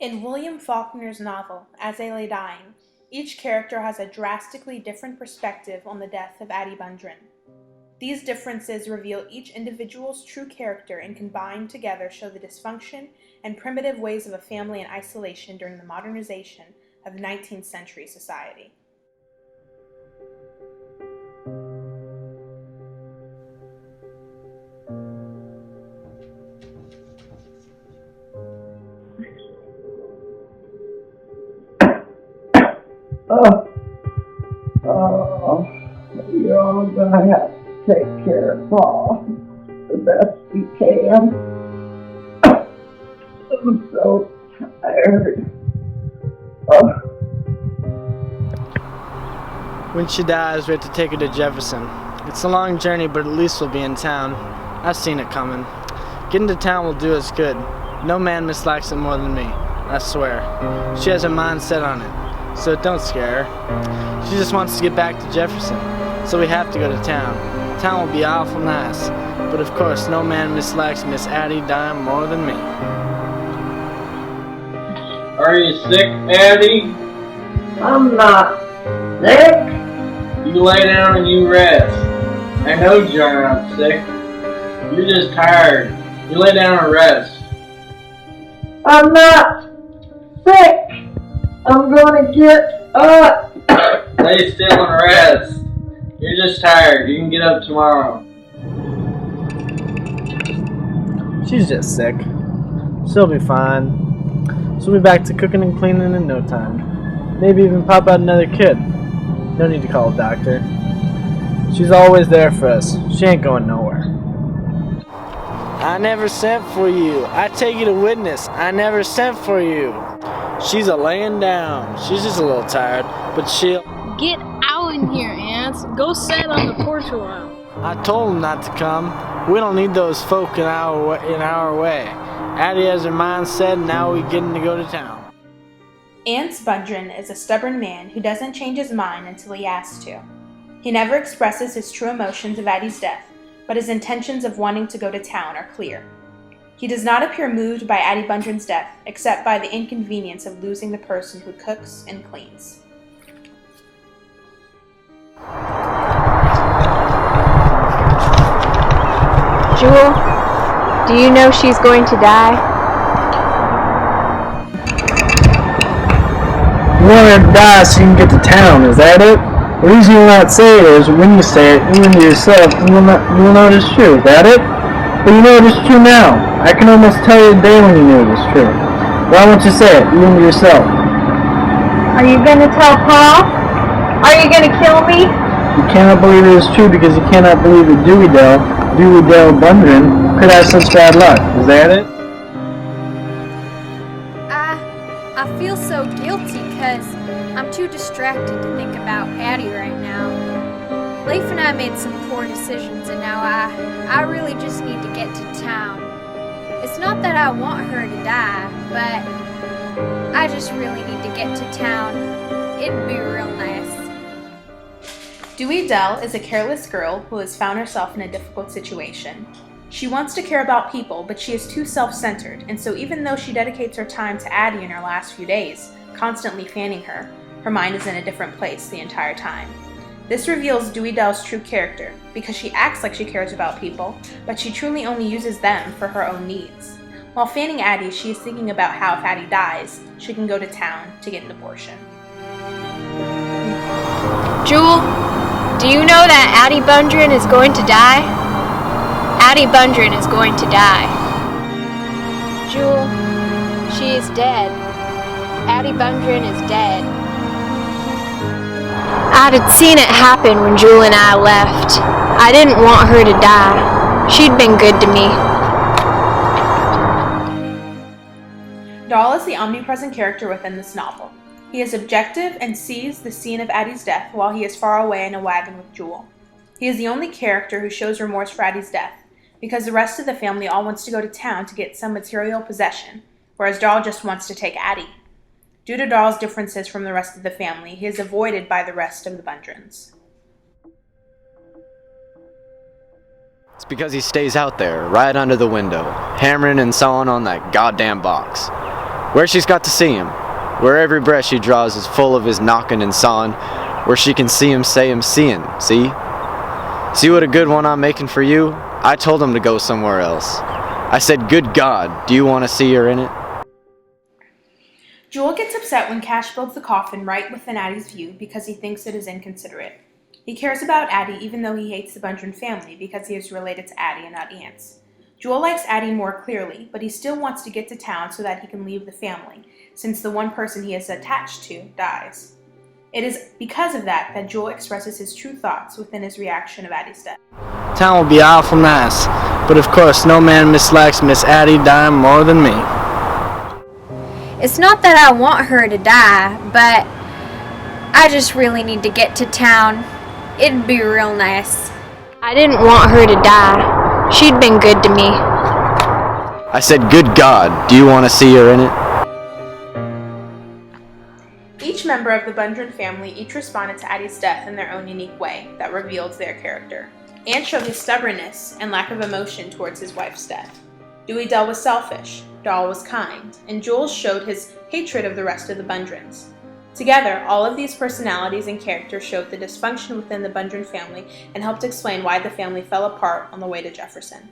In William Faulkner's novel, As I Lay Dying, each character has a drastically different perspective on the death of Addie Bundren. These differences reveal each individual's true character and combined together show the dysfunction and primitive ways of a family in isolation during the modernization of 19th century society. You're all gonna have to take care of Paul the best you can. I'm so tired. When she dies, we have to take her to Jefferson. It's a long journey, but at least we'll be in town. I've seen it coming. Getting to town will do us good. No man mislikes it more than me, I swear. She has her mind set on it, so don't scare her. She just wants to get back to Jefferson, so we have to go to town. Town will be awful nice, but of course no man mislikes Miss Addie dying more than me. Are you sick, Addie? I'm not sick. You lay down and you rest. I know you're not sick. You're just tired. You lay down and rest. I'm not sick. I'm gonna get up. Lay still and rest. You're just tired. You can get up tomorrow. She's just sick. She'll be fine. She'll be back to cooking and cleaning in no time. Maybe even pop out another kid. No need to call a doctor. She's always there for us. She ain't going nowhere. I never sent for you. I take you to witness. I never sent for you. She's a laying down. She's just a little tired, but she'll... Get out in here, ants. Go sit on the porch a while. I told him not to come. We don't need those folk in our way. Addie has her mind set, and now we're getting to go to town. Ance Bundren is a stubborn man who doesn't change his mind until he asks to. He never expresses his true emotions of Addie's death, but his intentions of wanting to go to town are clear. He does not appear moved by Addie Bundren's death, except by the inconvenience of losing the person who cooks and cleans. Jewel, do you know she's going to die? You want her to die so you can get to town, is that it? The reason you'll not say it is when you say it, even to yourself, you will know it is true, is that it? But you know it is true now. I can almost tell you the day when you knew it was true. Why won't you say it, even to yourself? Are you going to tell Paul? Are you going to kill me? You cannot believe it is true because you cannot believe that Dewey Dell Bundren, could have such bad luck, is that it? I feel so guilty because I'm too distracted to think about Addie right now. Leif and I made some poor decisions and now I really just need to get to town. It's not that I want her to die, but I just really need to get to town. It'd be real nice. Dewey Dell is a careless girl who has found herself in a difficult situation. She wants to care about people, but she is too self-centered, and so even though she dedicates her time to Addie in her last few days, constantly fanning her mind is in a different place the entire time. This reveals Dewey Dell's true character, because she acts like she cares about people, but she truly only uses them for her own needs. While fanning Addie, she is thinking about how if Addie dies, she can go to town to get an abortion. Jewel, do you know that Addie Bundren is going to die? Addie Bundren is going to die. Jewel, she is dead. Addie Bundren is dead. I'd had seen it happen when Jewel and I left. I didn't want her to die. She'd been good to me. Dahl is the omnipresent character within this novel. He is objective and sees the scene of Addie's death while he is far away in a wagon with Jewel. He is the only character who shows remorse for Addie's death, because the rest of the family all wants to go to town to get some material possession, whereas Dahl just wants to take Addie. Due to Dahl's differences from the rest of the family, he is avoided by the rest of the Bundrens. It's because he stays out there, right under the window, hammering and sawing on that goddamn box. Where she's got to see him. Where every breath she draws is full of his knocking and sawing. Where she can see him say him seeing, see? See what a good one I'm making for you? I told him to go somewhere else. I said, good God, do you want to see her in it? Jewel gets upset when Cash builds the coffin right within Addie's view because he thinks it is inconsiderate. He cares about Addie even though he hates the Bundren family because he is related to Addie and not aunts. Jewel likes Addie more clearly, but he still wants to get to town so that he can leave the family, since the one person he is attached to dies. It is because of that that Jewel expresses his true thoughts within his reaction of Addie's death. Town will be awful nice, but of course no man mislikes Miss Addie dying more than me. It's not that I want her to die, but I just really need to get to town. It'd be real nice. I didn't want her to die. She'd been good to me. I said, good God, do you want to see her in it? Each member of the Bundren family each responded to Addie's death in their own unique way that revealed their character. Ant showed his stubbornness and lack of emotion towards his wife's death. Dewey Dell was selfish, Dahl was kind, and Jules showed his hatred of the rest of the Bundrens. Together, all of these personalities and characters showed the dysfunction within the Bundren family and helped explain why the family fell apart on the way to Jefferson.